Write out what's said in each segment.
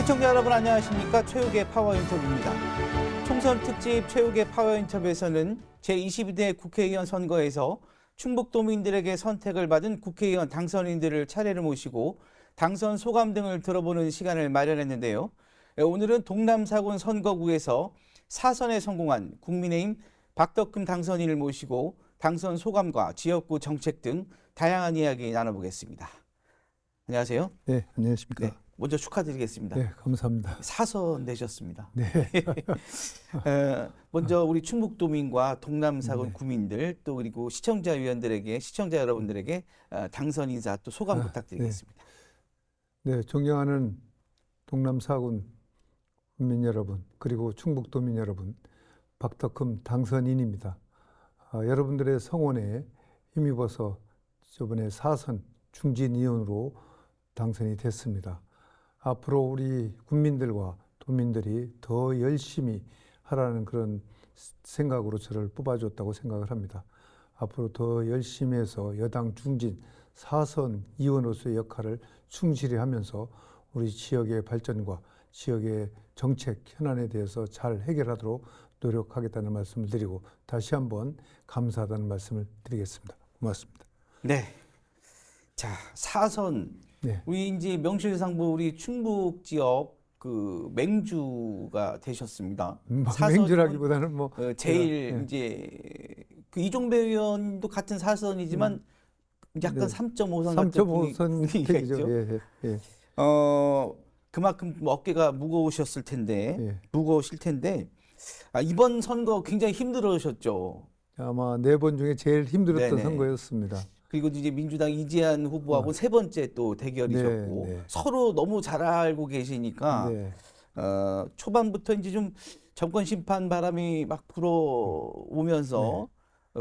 시청자 여러분 안녕하십니까? 최욱의 파워 인터뷰입니다. 총선 특집 최욱의 파워 인터뷰에서는 제22대 국회의원 선거에서 충북도민들에게 선택을 받은 국회의원 당선인들을 차례를 모시고 당선 소감 등을 들어보는 시간을 마련했는데요. 오늘은 동남사군 선거구에서 4선에 성공한 국민의힘 박덕흠 당선인을 모시고 당선 소감과 지역구 정책 등 다양한 이야기 나눠보겠습니다. 안녕하세요. 네, 안녕하십니까. 네, 먼저 축하드리겠습니다. 네, 감사합니다. 4선 되셨습니다. 네. 먼저 우리 충북도민과 동남사군 구민들 또 그리고 시청자 여러분들에게 당선 인사 또 소감 부탁드리겠습니다. 네, 존경하는 동남사군 국민 여러분 그리고 충북도민 여러분, 박덕흠 당선인입니다. 여러분들의 성원에 힘입어서 저번에 4선 중진위원으로 당선이 됐습니다. 앞으로 우리 국민들과 도민들이 더 열심히 하라는 그런 생각으로 저를 뽑아줬다고 생각을 합니다. 앞으로 더 열심히 해서 여당 중진 4선 의원으로서의 역할을 충실히 하면서 우리 지역의 발전과 지역의 정책 현안에 대해서 잘 해결하도록 노력하겠다는 말씀을 드리고 다시 한번 감사하다는 말씀을 드리겠습니다. 고맙습니다. 네. 자, 4선. 네. 우리 이제 명실상부 우리 충북 지역 그 맹주가 되셨습니다. 맹주라기보다는 뭐 제일 네. 이제 그 이종배 의원도 같은 4선이지만 약간 네. 3.5선 같은 3.5선 분위기가 있죠. 예, 예. 그만큼 어깨가 무거우실 텐데 예. 이번 선거 굉장히 힘들으셨죠. 아마 4번 중에 제일 힘들었던 네네. 선거였습니다. 그리고 이제 민주당 이재한 후보하고 세 번째 또 대결이셨고 네. 서로 너무 잘 알고 계시니까 네. 초반부터 이제 좀 정권 심판 바람이 막 불어오면서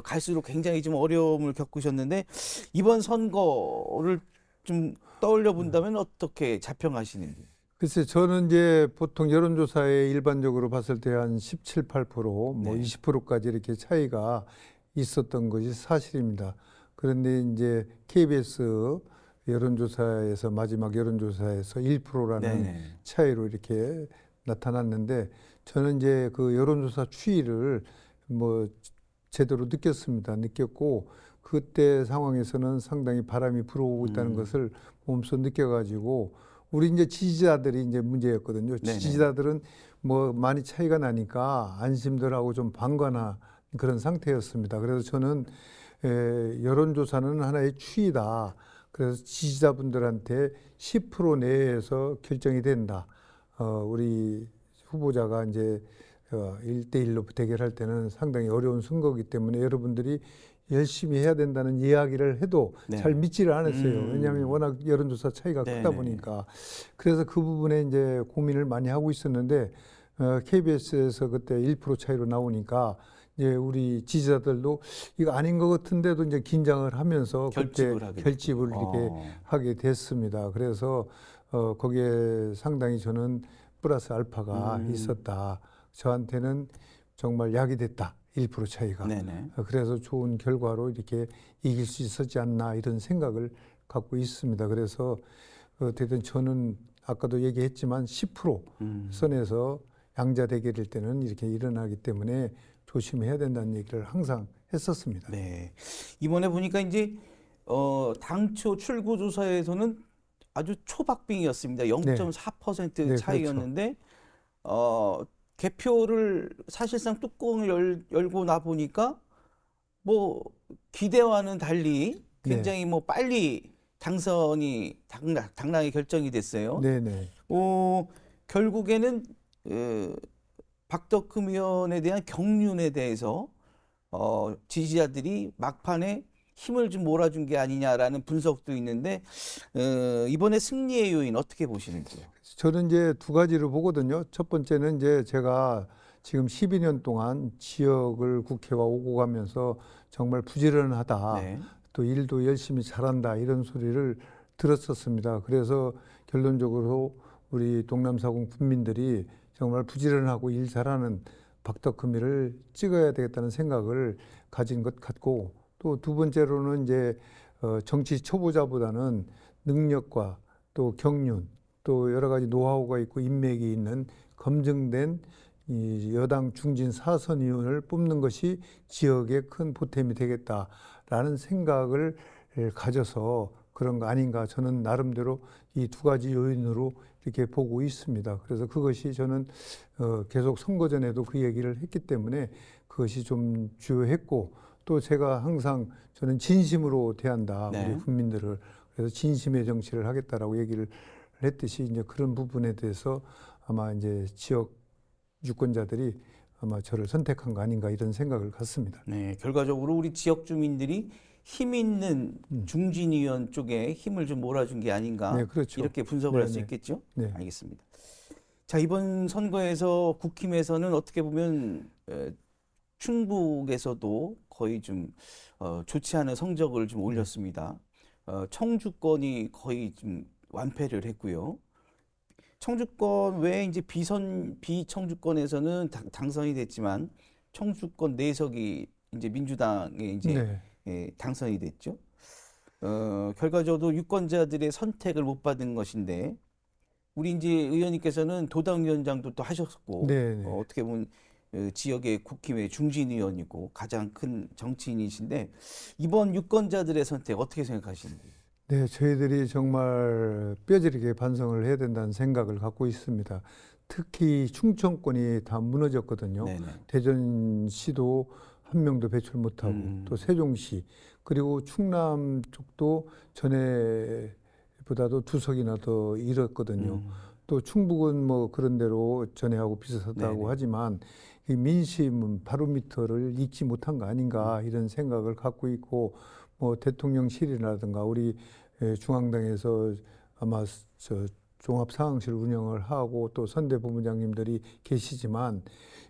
갈수록 굉장히 좀 어려움을 겪으셨는데 이번 선거를 좀 떠올려 본다면 어떻게 자평하시는지? 글쎄 저는 이제 보통 여론조사에 일반적으로 봤을 때 한 17, 8%, 뭐 20%까지 이렇게 차이가 있었던 것이 사실입니다. 그런데 이제 KBS 여론조사에서 마지막 여론조사에서 1%라는 차이로 이렇게 나타났는데 저는 이제 그 여론조사 추이를 뭐 제대로 느꼈고 그때 상황에서는 상당히 바람이 불어오고 있다는 것을 몸소 느껴가지고 우리 이제 지지자들이 이제 문제였거든요. 지지자들은 뭐 많이 차이가 나니까 안심들하고 좀 방관한 그런 상태였습니다. 그래서 저는 여론조사는 하나의 추이다. 그래서 지지자분들한테 10% 내에서 결정이 된다. 우리 후보자가 이제 1대1로 대결할 때는 상당히 어려운 선거이기 때문에 여러분들이 열심히 해야 된다는 이야기를 해도 잘 믿지를 않았어요. 왜냐하면 워낙 여론조사 차이가 크다 보니까. 그래서 그 부분에 이제 고민을 많이 하고 있었는데 KBS에서 그때 1% 차이로 나오니까 이제 우리 지지자들도 이거 아닌 것 같은데도 이제 긴장을 하면서 결집을 이렇게 하게 됐습니다. 그래서 거기에 상당히 저는 플러스 알파가 있었다. 저한테는 정말 약이 됐다. 1% 차이가. 그래서 좋은 결과로 이렇게 이길 수 있었지 않나 이런 생각을 갖고 있습니다. 그래서 어쨌든 저는 아까도 얘기했지만 10% 선에서 양자 대결일 때는 이렇게 일어나기 때문에 조심해야 된다는 얘기를 항상 했었습니다. 네. 이번에 보니까 이제 당초 출구조사에서는 아주 초박빙이었습니다. 0.4% 차이였는데 개표를 사실상 뚜껑을 열고 나 보니까 뭐 기대와는 달리 굉장히 뭐 빨리 당선이 당락이 결정이 됐어요. 결국에는 박덕흠 의원에 대한 경륜에 대해서 지지자들이 막판에 힘을 좀 몰아준 게 아니냐라는 분석도 있는데 이번에 승리의 요인 어떻게 보시는지요? 저는 이제 두 가지를 보거든요. 첫 번째는 이제 제가 지금 12년 동안 지역을 국회와 오고 가면서 정말 부지런하다. 또 일도 열심히 잘한다. 이런 소리를 들었었습니다. 그래서 결론적으로 우리 동남사군 국민들이 정말 부지런하고 일 잘하는 박덕흠이를 찍어야 되겠다는 생각을 가진 것 같고 또 두 번째로는 이제 정치 초보자보다는 능력과 또 경륜 또 여러 가지 노하우가 있고 인맥이 있는 검증된 이 여당 중진 사선 의원을 뽑는 것이 지역에 큰 보탬이 되겠다라는 생각을 가져서 그런 거 아닌가 저는 나름대로 이 두 가지 요인으로 이렇게 보고 있습니다. 그래서 그것이 저는 계속 선거 전에도 그 얘기를 했기 때문에 그것이 좀 주요했고 또 제가 항상 저는 진심으로 대한다 네. 우리 국민들을 그래서 진심의 정치를 하겠다라고 얘기를 했듯이 이제 그런 부분에 대해서 아마 이제 지역 유권자들이 아마 저를 선택한 거 아닌가 이런 생각을 갖습니다. 네, 결과적으로 우리 지역 주민들이 힘 있는 중진 의원 쪽에 힘을 좀 몰아준 게 아닌가 네, 그렇죠. 이렇게 분석을 할 수 네, 네. 있겠죠? 네. 알겠습니다. 자, 이번 선거에서 국힘에서는 어떻게 보면 충북에서도 거의 좀 좋지 않은 성적을 좀 올렸습니다. 청주권이 거의 좀 완패를 했고요. 청주권 외에 이제 비청주권에서는 당선이 됐지만 청주권 내석이 이제 민주당에 이제 네. 당선이 됐죠. 결과적으로 유권자들의 선택을 못 받은 것인데 우리 이제 의원님께서는 도당위원장도 또 하셨고 네, 네. 어떻게 보면 지역의 국힘의 중진 의원이고 가장 큰 정치인이신데 이번 유권자들의 선택 어떻게 생각하시는지? 네, 저희들이 정말 뼈저리게 반성을 해야 된다는 생각을 갖고 있습니다. 특히 충청권이 다 무너졌거든요. 네네. 대전시도 한 명도 배출 못하고 또 세종시 그리고 충남 쪽도 전에보다도 두 석이나 더 잃었거든요. 또 충북은 뭐 그런 대로 전에하고 비슷하다고 네네. 하지만 이 민심 바로미터를 읽지 못한 거 아닌가 이런 생각을 갖고 있고 뭐 대통령실이라든가 우리 중앙당에서 아마 저 종합상황실 운영을 하고 또 선대본부장님들이 계시지만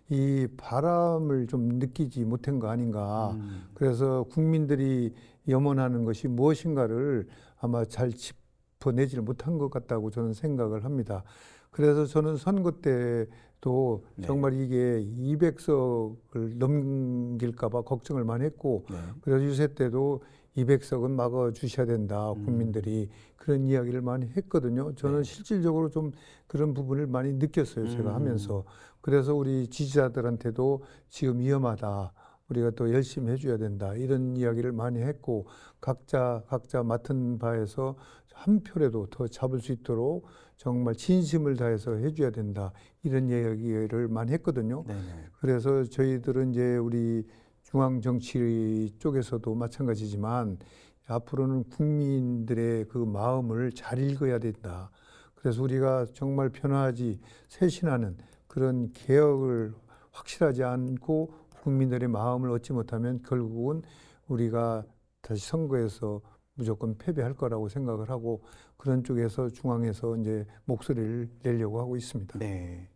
이 바람을 좀 느끼지 못한 거 아닌가. 그래서 국민들이 염원하는 것이 무엇인가를 아마 잘 짚어내지를 못한 것 같다고 저는 생각을 합니다. 그래서 저는 선거 때도 네. 정말 이게 200석을 넘길까 봐 걱정을 많이 했고 네. 그래서 유세 때도 200석은 막아 주셔야 된다. 국민들이 그런 이야기를 많이 했거든요. 저는 네. 실질적으로 좀 그런 부분을 많이 느꼈어요. 제가 하면서. 그래서 우리 지지자들한테도 지금 위험하다. 우리가 또 열심히 해줘야 된다. 이런 이야기를 많이 했고 각자 맡은 바에서 한 표라도 더 잡을 수 있도록 정말 진심을 다해서 해줘야 된다. 이런 이야기를 많이 했거든요. 네네. 그래서 저희들은 이제 우리 중앙 정치 쪽에서도 마찬가지지만 앞으로는 국민들의 그 마음을 잘 읽어야 된다. 그래서 우리가 정말 변화하지 쇄신하는 그런 개혁을 확실하지 않고 국민들의 마음을 얻지 못하면 결국은 우리가 다시 선거에서 무조건 패배할 거라고 생각을 하고 그런 쪽에서 중앙에서 이제 목소리를 내려고 하고 있습니다. 네.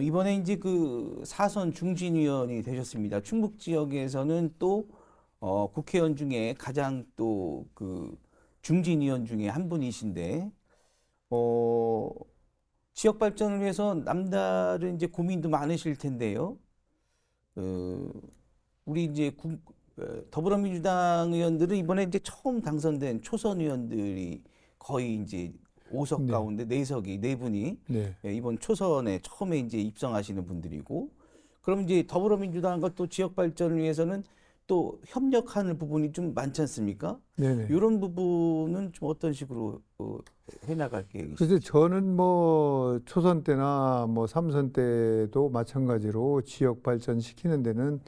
이번에 이제 그 사선 중진위원이 되셨습니다. 충북 지역에서는 또 국회의원 중에 가장 또 그 중진위원 중에 한 분이신데 지역 발전을 위해서 남다른 이제 고민도 많으실 텐데요. 우리 이제 더불어민주당 의원들은 이번에 이제 처음 당선된 초선 의원들이 거의 이제 5석 네. 가운데 4석이 4분이 네. 이번 초선에 처음에 이제 입성하시는 분들이고 그럼 이제 더불어민주당과 또 지역 발전을 위해서는 또 협력하는 부분이 좀 많지 않습니까? 네네. 이런 부분은 좀 어떤 식으로 해나갈 계획이시죠? 그래서 저는 뭐 초선 때나 뭐 삼선 때도 마찬가지로 지역 발전 시키는 데는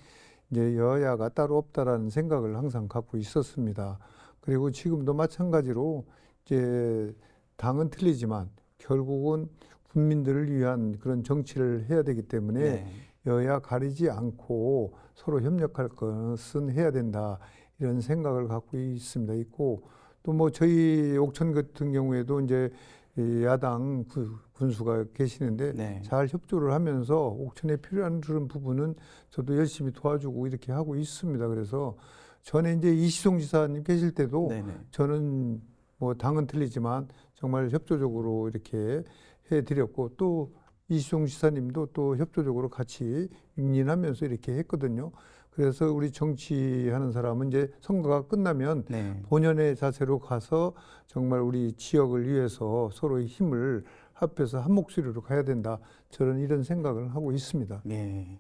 이제 여야가 따로 없다라는 생각을 항상 갖고 있었습니다. 그리고 지금도 마찬가지로 이제 당은 틀리지만 결국은 국민들을 위한 그런 정치를 해야 되기 때문에 네. 여야 가리지 않고 서로 협력할 것은 해야 된다 이런 생각을 갖고 있습니다. 있고 또 뭐 저희 옥천 같은 경우에도 이제 이 야당 군수가 계시는데 네. 잘 협조를 하면서 옥천에 필요한 그런 부분은 저도 열심히 도와주고 이렇게 하고 있습니다. 그래서 전에 이제 이시송 지사님 계실 때도 네네. 저는 뭐 당은 틀리지만 정말 협조적으로 이렇게 해드렸고 또 이시송 지사님도 또 협조적으로 같이 윤린하면서 이렇게 했거든요. 그래서 우리 정치하는 사람은 이제 선거가 끝나면 네. 본연의 자세로 가서 정말 우리 지역을 위해서 서로의 힘을 합해서 한 목소리로 가야 된다. 저는 이런 생각을 하고 있습니다. 네.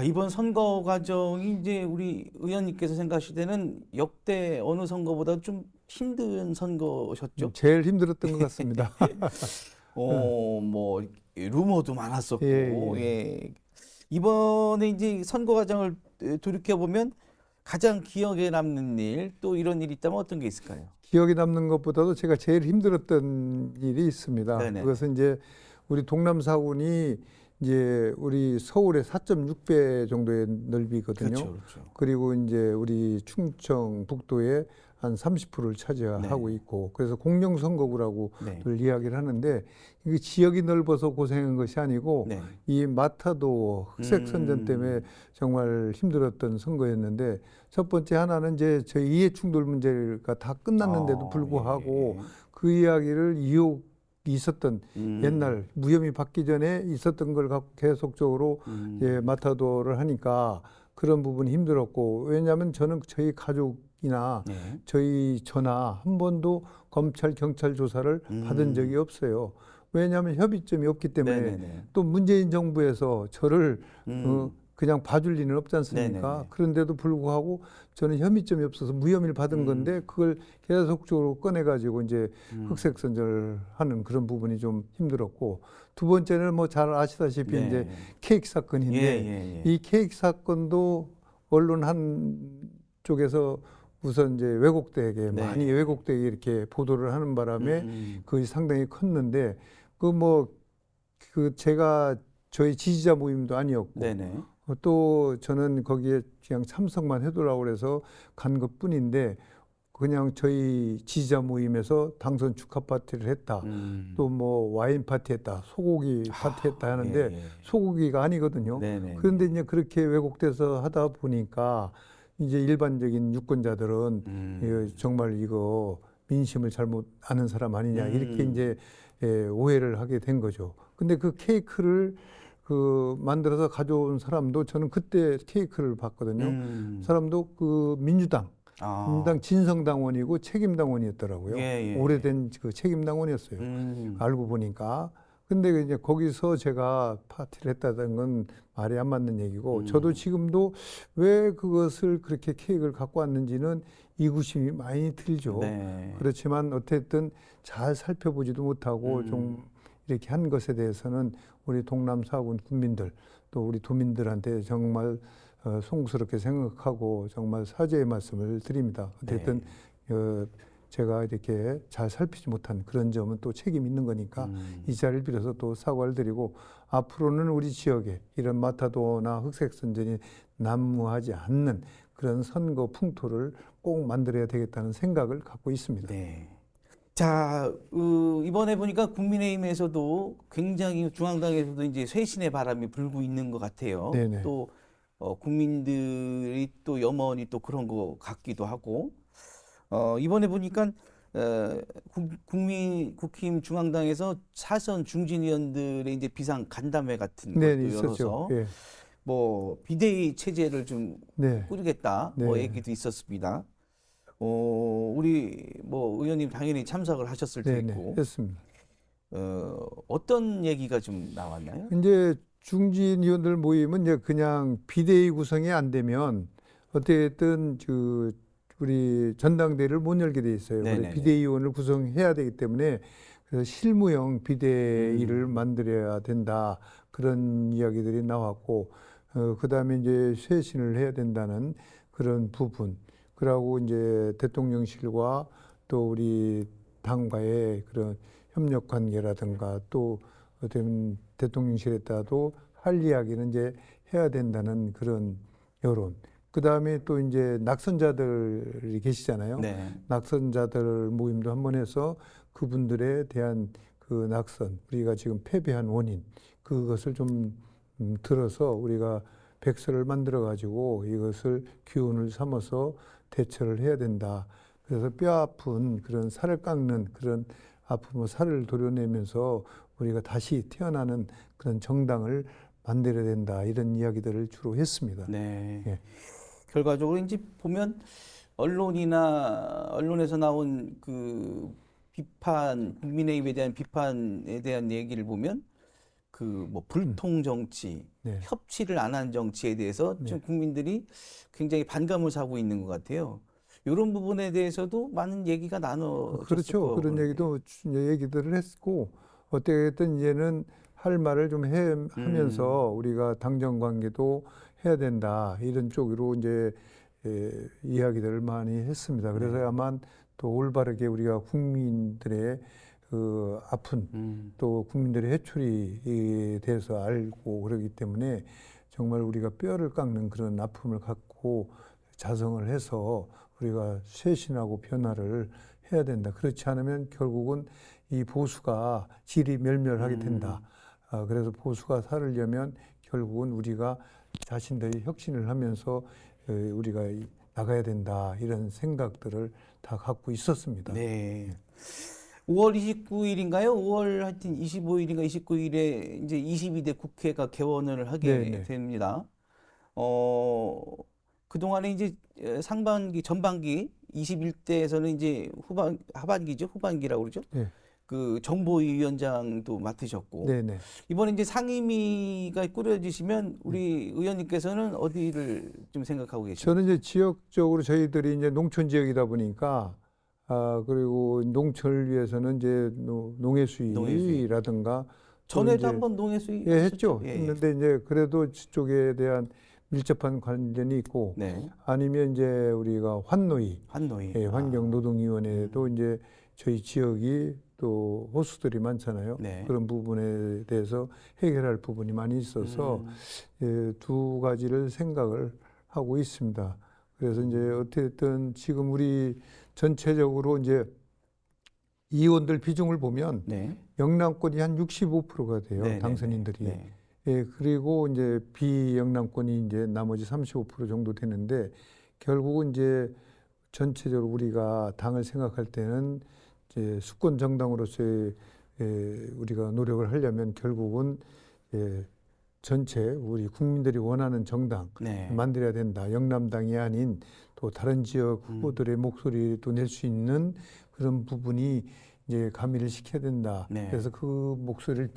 이번 선거 과정이 이제 우리 의원님께서 생각하실 때는 역대 어느 선거보다 좀 힘든 선거셨죠? 제일 힘들었던 것 같습니다. 뭐 루머도 많았었고, 예, 예. 이번에 이제 선거 과정을 돌이켜 보면 가장 기억에 남는 일, 또 이런 일이 있다면 어떤 게 있을까요? 기억에 남는 것보다도 제가 제일 힘들었던 일이 있습니다. 네네. 그것은 이제 우리 동남사군이 이제 우리 서울의 4.6배 정도의 넓이거든요. 그렇죠, 그렇죠. 그리고 이제 우리 충청 북도의 한 30%를 차지하고 네. 있고, 그래서 공룡선거구라고 네. 늘 이야기를 하는데, 이게 지역이 넓어서 고생한 것이 아니고 네. 이 마타도 흑색선전 때문에 정말 힘들었던 선거였는데, 첫 번째 하나는 이제 저희 이해충돌 문제가 다 끝났는데도 불구하고 예. 그 이야기를 이유가 있었던 옛날 음. 무혐의 받기 전에 있었던 걸 갖고 계속적으로 예, 마타도를 하니까 그런 부분이 힘들었고, 왜냐하면 저는 저희 가족이나 네. 저희 저나 한 번도 검찰 경찰 조사를 받은 적이 없어요. 왜냐하면 협의점이 없기 때문에. 네네네. 또 문재인 정부에서 저를 그냥 봐줄 리는 없지 않습니까? 네네네. 그런데도 불구하고 저는 혐의점이 없어서 무혐의를 받은 건데, 그걸 계속적으로 꺼내가지고 이제 흑색선전을 하는 그런 부분이 좀 힘들었고, 두 번째는 뭐 잘 아시다시피 네. 이제 케이크 사건인데, 예. 이 케이크 사건도 언론 한 쪽에서 우선 이제 왜곡되게 네. 많이 왜곡되게 이렇게 보도를 하는 바람에 그것이 상당히 컸는데, 제가 저희 지지자 모임도 아니었고, 네네. 또 저는 거기에 그냥 참석만 해두라고 그래서 간 것뿐인데, 그냥 저희 지지자 모임에서 당선 축하 파티를 했다. 또 뭐 와인 파티 했다. 소고기 파티 했다 하는데 예. 소고기가 아니거든요. 네네. 그런데 이제 그렇게 왜곡돼서 하다 보니까 이제 일반적인 유권자들은 정말 이거 민심을 잘못 아는 사람 아니냐 이렇게 이제 오해를 하게 된 거죠. 근데 그 케이크를 만들어서 가져온 사람도 저는 그때 케이크를 봤거든요. 사람도 민주당 진성당원이고 책임당원이었더라고요. 예. 오래된 그 책임당원이었어요. 알고 보니까. 근데 이제 거기서 제가 파티를 했다는 건 말이 안 맞는 얘기고, 저도 지금도 왜 그것을 그렇게 케이크를 갖고 왔는지는 이구심이 많이 들죠. 네. 그렇지만 어쨌든 잘 살펴보지도 못하고 좀 이렇게 한 것에 대해서는 우리 동남사군 국민들 또 우리 도민들한테 정말 송구스럽게 생각하고 정말 사죄의 말씀을 드립니다. 어쨌든 제가 이렇게 잘 살피지 못한 그런 점은 또 책임 있는 거니까 이 자리를 빌어서 또 사과를 드리고, 앞으로는 우리 지역에 이런 마타도나 흑색선전이 난무하지 않는 그런 선거 풍토를 꼭 만들어야 되겠다는 생각을 갖고 있습니다. 네. 자, 이번에 보니까 국민의힘에서도 굉장히 중앙당에서도 이제 쇄신의 바람이 불고 있는 것 같아요. 네네. 또 국민들이 또 염원이 또 그런 것 같기도 하고, 이번에 보니까 국힘 중앙당에서 사선 중진위원들의 이제 비상 간담회 같은 네, 것도 있었죠. 열어서 예. 뭐 비대위 체제를 좀 네. 꾸리겠다 네. 뭐 얘기도 있었습니다. 우리 뭐 의원님 당연히 참석을 하셨을 네네. 테고 했습니다. 어떤 얘기가 좀 나왔나요? 이제 중진 의원들 모임은 이제 그냥 비대위 구성이 안 되면 어쨌든 우리 전당대회를 못 열게 돼 있어요. 네네네. 비대위원을 구성해야 되기 때문에 그래서 실무형 비대위를 만들어야 된다, 그런 이야기들이 나왔고, 그다음에 이제 쇄신을 해야 된다는 그런 부분, 그리고 이제 대통령실과 또 우리 당과의 그런 협력 관계라든가, 또 어떤 대통령실에 따도 할 이야기는 이제 해야 된다는 그런 여론. 그 다음에 또 이제 낙선자들이 계시잖아요. 네. 낙선자들 모임도 한번 해서 그분들에 대한 그 낙선, 우리가 지금 패배한 원인, 그것을 좀 들어서 우리가 백서를 만들어 가지고 이것을 기운을 삼아서 대처를 해야 된다. 그래서 뼈 아픈 그런 살을 깎는 그런 아픔을 살을 도려내면서 우리가 다시 태어나는 그런 정당을 만들어야 된다 이런 이야기들을 주로 했습니다. 네. 예. 결과적으로 이제 보면 언론에서 나온 그 비판, 국민의힘에 대한 비판에 대한 얘기를 보면 그 뭐 불통 정치, 네. 협치를 안 한 정치에 대해서 네. 좀 국민들이 굉장히 반감을 사고 있는 것 같아요. 이런 부분에 대해서도 많은 얘기가 나눠졌을 그렇죠. 거고 그런 얘기도 얘기들을 했고 어떻게든 이제는 할 말을 좀 하면서 우리가 당정 관계도 해야 된다 이런 쪽으로 이제 이야기들을 많이 했습니다. 그래서 네. 아마 또 올바르게 우리가 국민들의 그 아픈 또 국민들의 해초리에 대해서 알고 그러기 때문에 정말 우리가 뼈를 깎는 그런 아픔을 갖고 자성을 해서 우리가 쇄신하고 변화를 해야 된다. 그렇지 않으면 결국은 이 보수가 질이 멸멸하게 된다. 그래서 보수가 살으려면 결국은 우리가 자신들이 혁신을 하면서 우리가 나가야 된다. 이런 생각들을 다 갖고 있었습니다. 네. 5월 29일인가요? 5월 하여튼 25일인가 29일에 이제 22대 국회가 개원을 하게 네네. 됩니다. 그동안에 이제 상반기, 전반기 21대에서는 이제 하반기죠. 후반기라고 그러죠. 네. 그 정보위원장도 맡으셨고 네네. 이번에 이제 상임위가 꾸려지시면 우리 의원님께서는 어디를 좀 생각하고 계십니까? 저는 이제 지역적으로 저희들이 이제 농촌 지역이다 보니까 그리고 농촌을 위해서는 이제 농해 수위라든가 전에도 이제 한번 농해수위 예, 했죠. 예, 예. 했는데 이제 그래도 그쪽에 대한 밀접한 관련이 있고 네. 아니면 이제 우리가 환노위, 한노위. 예, 환경노동위원회도 이제 저희 지역이 또 호수들이 많잖아요. 네. 그런 부분에 대해서 해결할 부분이 많이 있어서 두 가지를 생각을 하고 있습니다. 그래서 이제 어쨌든 지금 우리 전체적으로 이제 의원들 비중을 보면 네. 영남권이 한 65%가 돼요. 네, 당선인들이. 네. 예, 그리고 이제 비영남권이 이제 나머지 35% 정도 되는데 결국은 이제 전체적으로 우리가 당을 생각할 때는 이제 수권 정당으로서의 우리가 노력을 하려면 결국은 전체 우리 국민들이 원하는 정당 네. 만들어야 된다. 영남당이 아닌 또 다른 지역 후보들의 목소리도 낼 수 있는 그런 부분이 이제 가미를 시켜야 된다. 네. 그래서 그 목소리를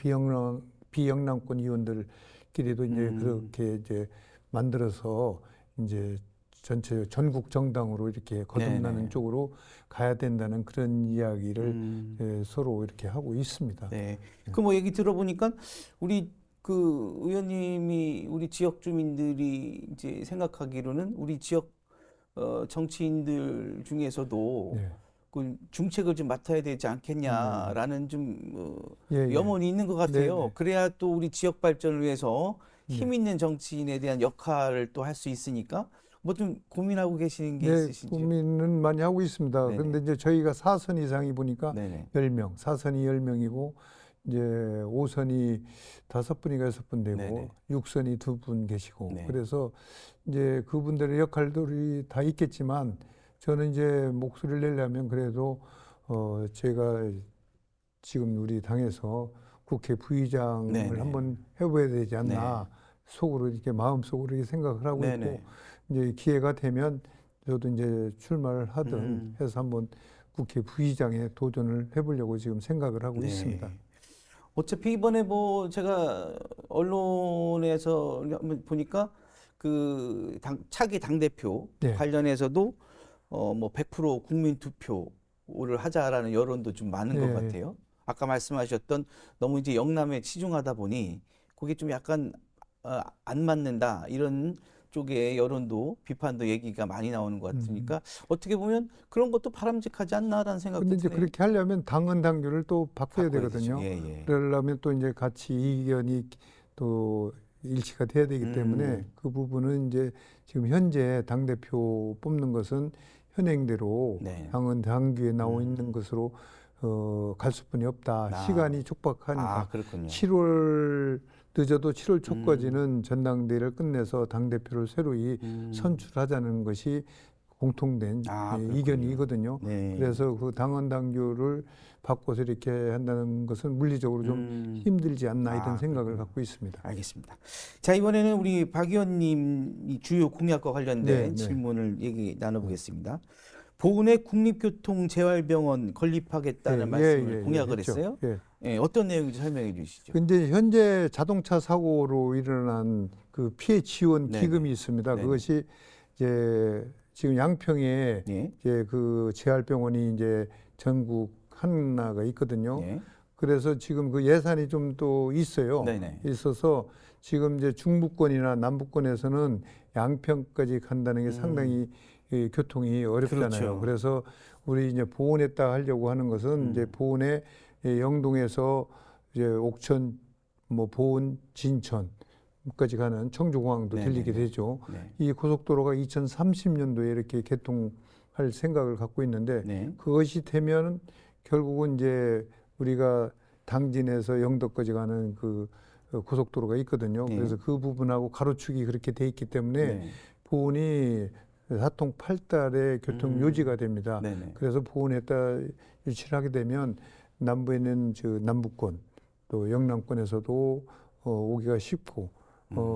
비영남권 의원들끼리도 이제 그렇게 이제 만들어서 이제 전체 전국 정당으로 이렇게 거듭나는 네네. 쪽으로 가야 된다는 그런 이야기를 서로 이렇게 하고 있습니다. 네. 그 뭐 얘기 들어보니까 우리 그 의원님이 우리 지역 주민들이 이제 생각하기로는 우리 지역 정치인들 중에서도 네. 그 중책을 좀 맡아야 되지 않겠냐라는 좀 예, 예. 염원이 있는 것 같아요. 네네. 그래야 또 우리 지역 발전을 위해서 힘 있는 정치인에 대한 역할을 또 할 수 있으니까 뭐 좀 고민하고 계시는 게 네, 있으신지요? 고민은 많이 하고 있습니다. 네네. 그런데 이제 저희가 4선 이상이 보니까 네네. 10명, 4선이 10명이고 이제 5선이 5분인가 6분 되고 네네. 6선이 2분 계시고 네. 그래서 이제 그분들의 역할들이 다 있겠지만 저는 이제 목소리를 내려면 그래도 제가 지금 우리 당에서 국회 부의장을 네네. 한번 해봐야 되지 않나 속으로 이렇게 마음속으로 이렇게 생각을 하고 네네. 있고 이제 기회가 되면 저도 이제 출마를 하든 해서 한번 국회 부의장에 도전을 해보려고 지금 생각을 하고 네. 있습니다. 어차피 이번에 뭐 제가 언론에서 한번 보니까 그 차기 당대표 네. 관련해서도 뭐 100% 국민 투표를 하자라는 여론도 좀 많은 것 네. 같아요. 아까 말씀하셨던 너무 이제 영남에 치중하다 보니 그게 좀 약간 안 맞는다 이런 쪽의 여론도 비판도 얘기가 많이 나오는 것 같으니까 어떻게 보면 그런 것도 바람직하지 않나라는 생각도 근데 이제 드네요. 그렇게 하려면 당헌 당규를 또 바꿔야 바꿔야 되거든요. 되죠. 예, 예. 그러려면 또 이제 같이 의견이 또 일치가 돼야 되기 때문에 그 부분은 이제 지금 현재 당대표 뽑는 것은 현행대로 네. 당헌 당규에 나와 있는 것으로 갈 수뿐이 없다. 시간이 촉박하니까 아, 그렇군요. 7월 늦어도 7월 초까지는 전당대회를 끝내서 당대표를 새로이 선출하자는 것이 공통된 그렇군요. 이견이거든요. 네. 그래서 그 당원 당규를 바꿔서 이렇게 한다는 것은 물리적으로 좀 힘들지 않나 이런 생각을 그렇군요. 갖고 있습니다. 알겠습니다. 자, 이번에는 우리 박 의원님 주요 공약과 관련된 네, 네. 질문을 얘기 나눠보겠습니다. 보은의 국립교통재활병원 건립하겠다는 말씀을 공약을 했죠. 했어요. 예. 예, 어떤 내용인지 설명해 주시죠. 근데 현재 자동차 사고로 일어난 그 피해 지원 네네. 기금이 있습니다. 네네. 그것이 이제 지금 양평에 예. 이제 그 재활병원이 이제 전국 하나가 있거든요. 예. 그래서 지금 그 예산이 좀 또 있어요. 네네. 있어서 지금 이제 중부권이나 남부권에서는 양평까지 간다는 게 상당히 이 교통이 어렵잖아요. 그렇죠. 그래서 우리 이제 보은에다 하려고 하는 것은 이제 보은에 영동에서 이제 옥천, 뭐 보은, 진천까지 가는 청주공항도 네네네. 들리게 되죠. 네. 이 고속도로가 2030년도에 이렇게 개통할 생각을 갖고 있는데 네. 그것이 되면 결국은 이제 우리가 당진에서 영덕까지 가는 그 고속도로가 있거든요. 네. 그래서 그 부분하고 가로축이 그렇게 돼 있기 때문에 네. 보은이 사통팔달의 교통 요지가 됩니다. 네네. 그래서 보은에다 유치를 하게 되면 남부에는 저 남부권 또 영남권에서도 오기가 쉽고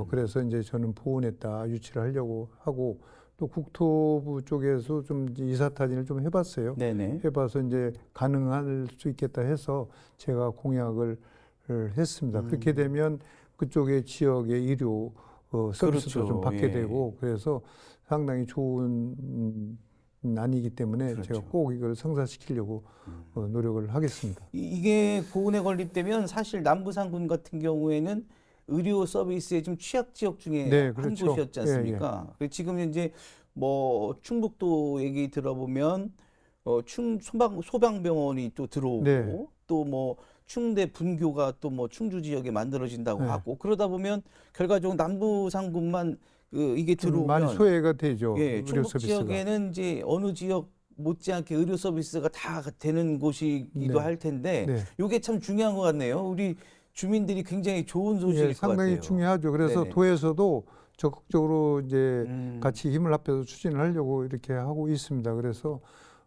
그래서 이제 저는 보은에다 유치를 하려고 하고 또 국토부 쪽에서 좀 이사타진을 좀 해봤어요. 네네. 해봐서 이제 가능할 수 있겠다 해서 제가 공약을 했습니다. 그렇게 되면 그쪽의 지역의 의료 서비스도 그렇죠. 좀 받게 예. 되고 그래서 상당히 좋은 안이기 때문에 그렇죠. 제가 꼭 이걸 성사시키려고 노력을 하겠습니다. 이게 보은에 건립되면 사실 남부상군 같은 경우에는 의료 서비스의 좀 취약 지역 중에 네, 한 그렇죠. 곳이었지 않습니까? 그래서 지금 현재 뭐 충북도 얘기 들어보면 소방병원이 또 들어오고 네. 또 뭐 충대 분교가 또 뭐 충주 지역에 만들어진다고 네. 하고 그러다 보면 결과적으로 남부상군만 이게 좀 들어오면 많이 소외가 되죠. 예, 의료 충북 서비스가. 지역에는 이제 어느 지역 못지않게 의료 서비스가 다 되는 곳이기도 네. 할 텐데 네. 이게 참 중요한 것 같네요. 우리 주민들이 굉장히 좋은 소식일 것 상당히 같아요. 중요하죠. 그래서 네네. 도에서도 적극적으로 이제 같이 같이 힘을 합해서 추진을 하려고 이렇게 하고 있습니다. 그래서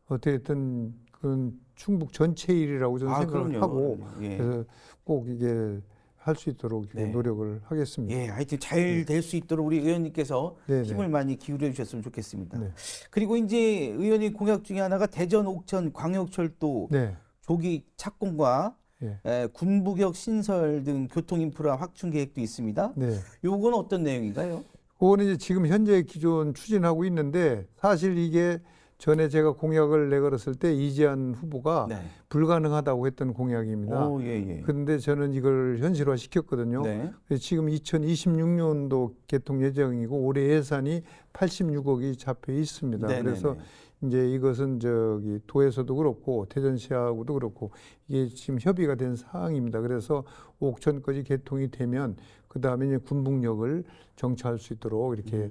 어쨌든 그런 충북 전체 일이라고 저는 생각을 그럼요. 하고 예. 그래서 꼭 이게 할 수 있도록 이렇게 네. 노력을 하겠습니다. 예, 하여튼 잘 될 수 있도록 우리 의원님께서 네네. 힘을 많이 기울여 주셨으면 좋겠습니다. 네. 그리고 이제 의원님 공약 중에 하나가 대전 옥천 광역철도 네. 조기 착공과 예. 군부격 신설 등 교통 인프라 확충 계획도 있습니다. 네. 요건 어떤 내용인가요? 그거는 이제 지금 현재 기존 추진하고 있는데 사실 이게 전에 제가 공약을 내걸었을 때 이재한 후보가 네. 불가능하다고 했던 공약입니다. 오, 예, 예. 그런데 저는 이걸 현실화 시켰거든요. 네. 지금 2026년도 개통 예정이고 올해 예산이 86억이 잡혀 있습니다. 네네네. 그래서 이제 이것은 저기 도에서도 그렇고 대전시하고도 그렇고 이게 지금 협의가 된 사항입니다. 그래서 옥천까지 개통이 되면 그 다음에 이제 군북역을 정차할 수 있도록 이렇게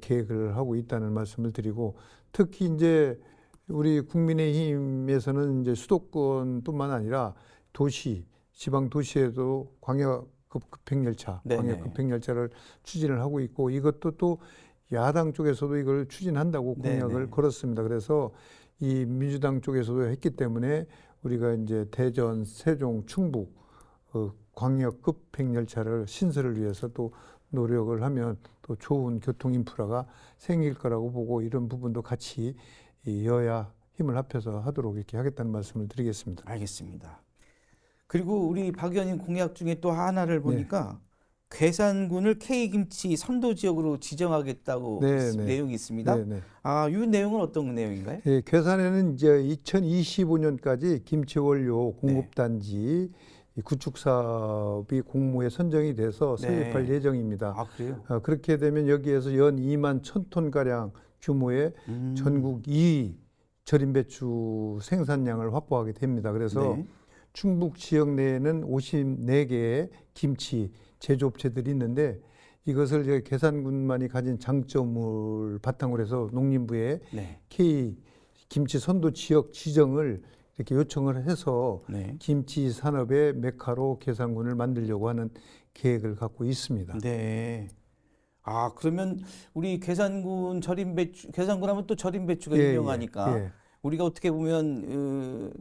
계획을 하고 있다는 말씀을 드리고 특히 이제 우리 국민의힘에서는 이제 수도권뿐만 아니라 도시, 지방 도시에도 광역 급행열차, 네네. 광역 급행열차를 추진을 하고 있고 이것도 또 야당 쪽에서도 이걸 추진한다고 공약을 네네. 걸었습니다. 그래서 이 민주당 쪽에서도 했기 때문에 우리가 이제 대전, 세종, 충북 광역 급행열차를 신설을 위해서 또 노력을 하면 또 좋은 교통 인프라가 생길 거라고 보고 이런 부분도 같이 이 여야 힘을 합해서 하도록 이렇게 하겠다는 말씀을 드리겠습니다. 알겠습니다. 그리고 우리 박 의원님 공약 중에 또 하나를 네. 보니까 괴산군을 K김치 선도 지역으로 지정하겠다고 네, 네. 내용이 있습니다. 네, 네. 이 내용은 어떤 내용인가요? 예, 괴산에는 이제 2025년까지 김치 원료 공급단지 이 구축 사업이 공모에 선정이 돼서 설립할 예정입니다. 그래요? 그렇게 되면 여기에서 연 2만 1,000톤 가량 규모의 전국 2위 절임 배추 생산량을 확보하게 됩니다. 그래서 네. 충북 지역 내에는 54개의 김치 제조업체들이 있는데 이것을 이제 괴산군만이 가진 장점을 바탕으로 해서 농림부에 네. K 김치 선도 지역 지정을 이렇게 요청을 해서 네. 김치 산업의 메카로 괴산군을 만들려고 하는 계획을 갖고 있습니다. 네. 아, 그러면 우리 괴산군 절임 배추, 괴산군 하면 또 절임 배추가 예, 유명하니까 예. 우리가 어떻게 보면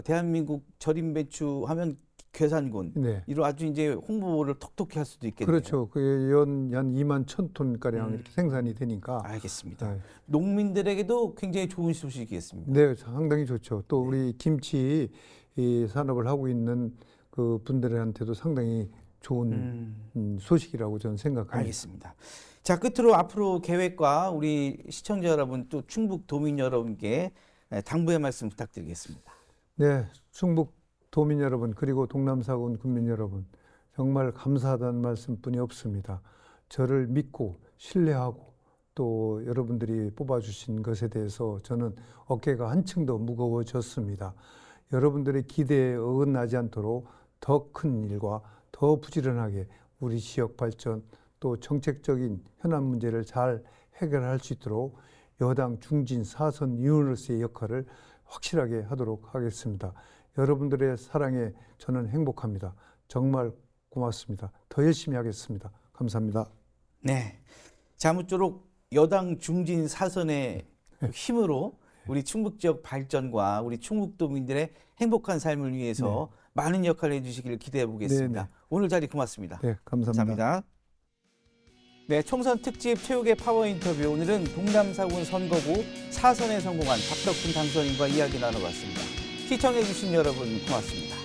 대한민국 절임 배추 하면 괴산군 네. 이로 아주 이제 홍보를 톡톡히 할 수도 있겠네요. 그렇죠. 그연 2만 1,000톤 가량 이렇게 생산이 되니까. 알겠습니다. 네. 농민들에게도 굉장히 좋은 소식이겠습니다. 네, 상당히 좋죠. 또 우리 김치 이 산업을 하고 있는 그 분들한테도 상당히 좋은 소식이라고 저는 생각합니다. 알겠습니다. 자, 끝으로 앞으로 계획과 우리 시청자 여러분 또 충북 도민 여러분께 당부의 말씀 부탁드리겠습니다. 네, 충북 도민 여러분 그리고 동남사군 군민 여러분 정말 감사하다는 말씀뿐이 없습니다. 저를 믿고 신뢰하고 또 여러분들이 뽑아주신 것에 대해서 저는 어깨가 한층 더 무거워졌습니다. 여러분들의 기대에 어긋나지 않도록 더 큰 일과 더 부지런하게 우리 지역 발전 또 정책적인 현안 문제를 잘 해결할 수 있도록 여당 중진 사선 위원으로서의 역할을 확실하게 하도록 하겠습니다. 여러분들의 사랑에 저는 행복합니다. 정말 고맙습니다. 더 열심히 하겠습니다. 감사합니다. 네. 자, 아무쪼록 여당 중진 사선의 힘으로 우리 충북 지역 발전과 우리 충북도민들의 행복한 삶을 위해서 많은 역할을 해주시기를 기대해 보겠습니다. 네, 네. 오늘 자리 고맙습니다. 네, 감사합니다. 감사합니다. 네, 총선 특집 최욱의 파워 인터뷰. 오늘은 동남사군 선거구 사선에 성공한 박덕훈 당선인과 이야기 나눠봤습니다. 시청해주신 여러분 고맙습니다.